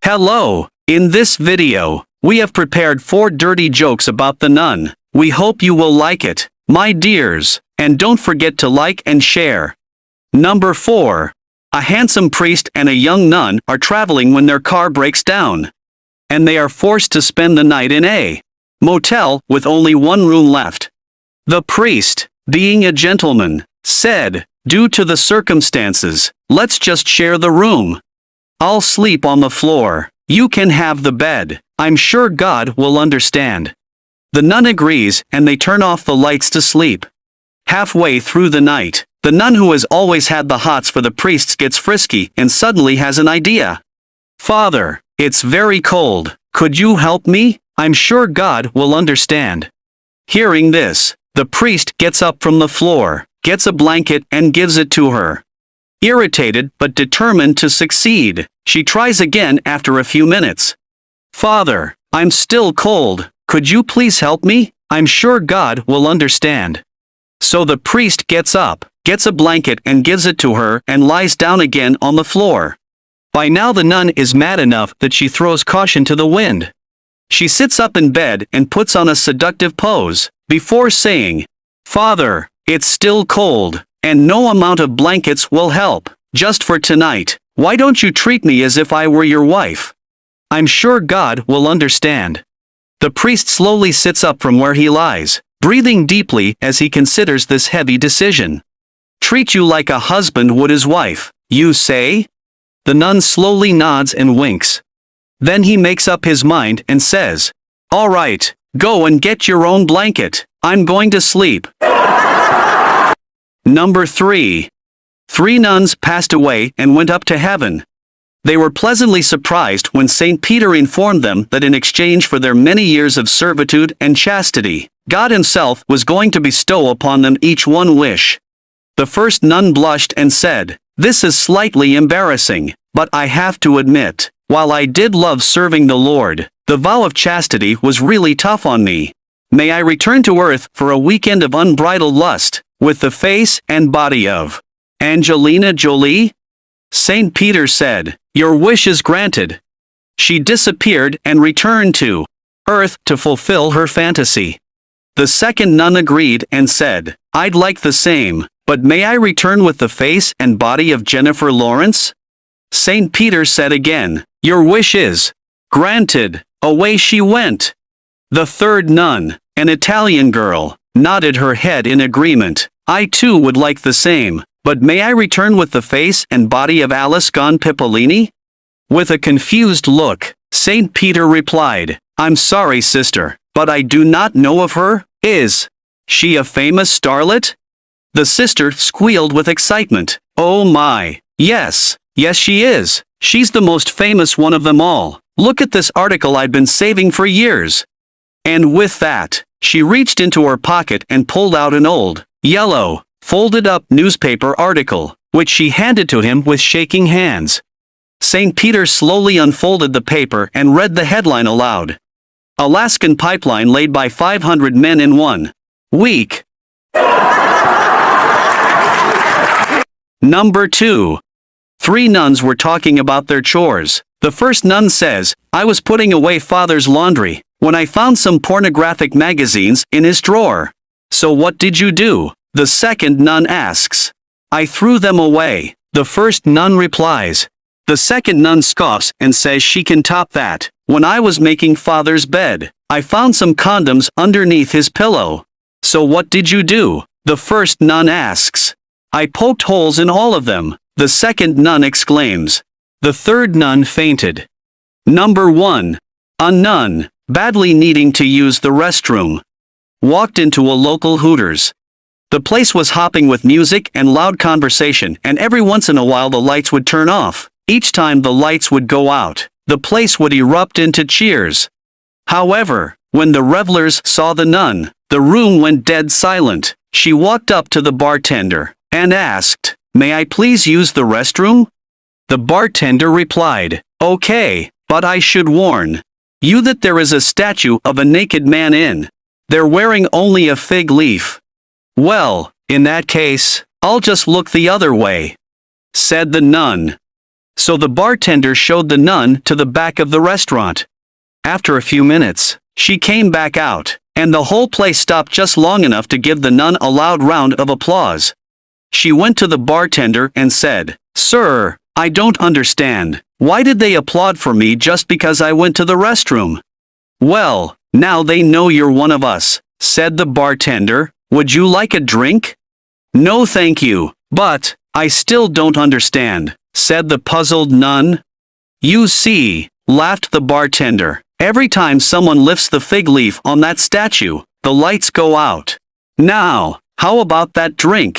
Hello! In this video, we have prepared 4 dirty jokes about the nun. We hope you will like it, my dears, and don't forget to like and share. Number 4. A handsome priest and a young nun are traveling when their car breaks down. And they are forced to spend the night in a motel with only one room left. The priest, being a gentleman, said, "Due to the circumstances, let's just share the room. I'll sleep on the floor. You can have the bed. I'm sure God will understand." The nun agrees and they turn off the lights to sleep. Halfway through the night, the nun who has always had the hots for the priests gets frisky and suddenly has an idea. "Father, it's very cold. Could you help me? I'm sure God will understand." Hearing this, the priest gets up from the floor, gets a blanket and gives it to her. Irritated but determined to succeed, she tries again after a few minutes. "Father, I'm still cold. Could you please help me? I'm sure God will understand." So the priest gets up, gets a blanket and gives it to her and lies down again on the floor. By now the nun is mad enough that she throws caution to the wind. She sits up in bed and puts on a seductive pose, before saying, "Father, it's still cold, and no amount of blankets will help. Just for tonight, why don't you treat me as if I were your wife? I'm sure God will understand." The priest slowly sits up from where he lies, breathing deeply as he considers this heavy decision. "Treat you like a husband would his wife, you say?" The nun slowly nods and winks. Then he makes up his mind and says, "All right, go and get your own blanket. I'm going to sleep." Number 3. 3 nuns passed away and went up to heaven. They were pleasantly surprised when St. Peter informed them that in exchange for their many years of servitude and chastity, God himself was going to bestow upon them each one wish. The first nun blushed and said, "This is slightly embarrassing, but I have to admit, while I did love serving the Lord, the vow of chastity was really tough on me. May I return to earth for a weekend of unbridled lust, with the face and body of Angelina Jolie?" St. Peter said, "Your wish is granted." She disappeared and returned to earth to fulfill her fantasy. The second nun agreed and said, "I'd like the same, but may I return with the face and body of Jennifer Lawrence?" St. Peter said again, "Your wish is granted." Away she went. The third nun, an Italian girl, nodded her head in agreement. "I too would like the same, but may I return with the face and body of Alice Gone Pipolini?" With a confused look, St. Peter replied, "I'm sorry, sister, but I do not know of her. Is she a famous starlet?" The sister squealed with excitement. "Oh my, yes she is. She's the most famous one of them all. Look at this article I've been saving for years." And with that, she reached into her pocket and pulled out an old, yellow, folded-up newspaper article, which she handed to him with shaking hands. St. Peter slowly unfolded the paper and read the headline aloud. "Alaskan pipeline laid by 500 men in 1 week." Number 2. 3 nuns were talking about their chores. The first nun says, "I was putting away Father's laundry when I found some pornographic magazines in his drawer." "So what did you do?" the second nun asks. "I threw them away," the first nun replies. The second nun scoffs and says she can top that. "When I was making Father's bed, I found some condoms underneath his pillow." "So what did you do?" the first nun asks. "I poked holes in all of them," the second nun exclaims. The third nun fainted. Number 1. A nun, badly needing to use the restroom, walked into a local Hooters. The place was hopping with music and loud conversation, and every once in a while the lights would turn off. Each time the lights would go out, the place would erupt into cheers. However, when the revelers saw the nun, the room went dead silent. She walked up to the bartender and asked, "May I please use the restroom?" The bartender replied, "Okay, but I should warn you that there is a statue of a naked man in. They're wearing only a fig leaf." "Well, in that case, I'll just look the other way," said the nun. So the bartender showed the nun to the back of the restaurant. After a few minutes, she came back out, and the whole place stopped just long enough to give the nun a loud round of applause. She went to the bartender and said, "Sir, I don't understand. Why did they applaud for me just because I went to the restroom?" "Well, now they know you're one of us," said the bartender. "Would you like a drink?" "No thank you, but I still don't understand," said the puzzled nun. "You see," laughed the bartender, "every time someone lifts the fig leaf on that statue, the lights go out. Now, how about that drink?"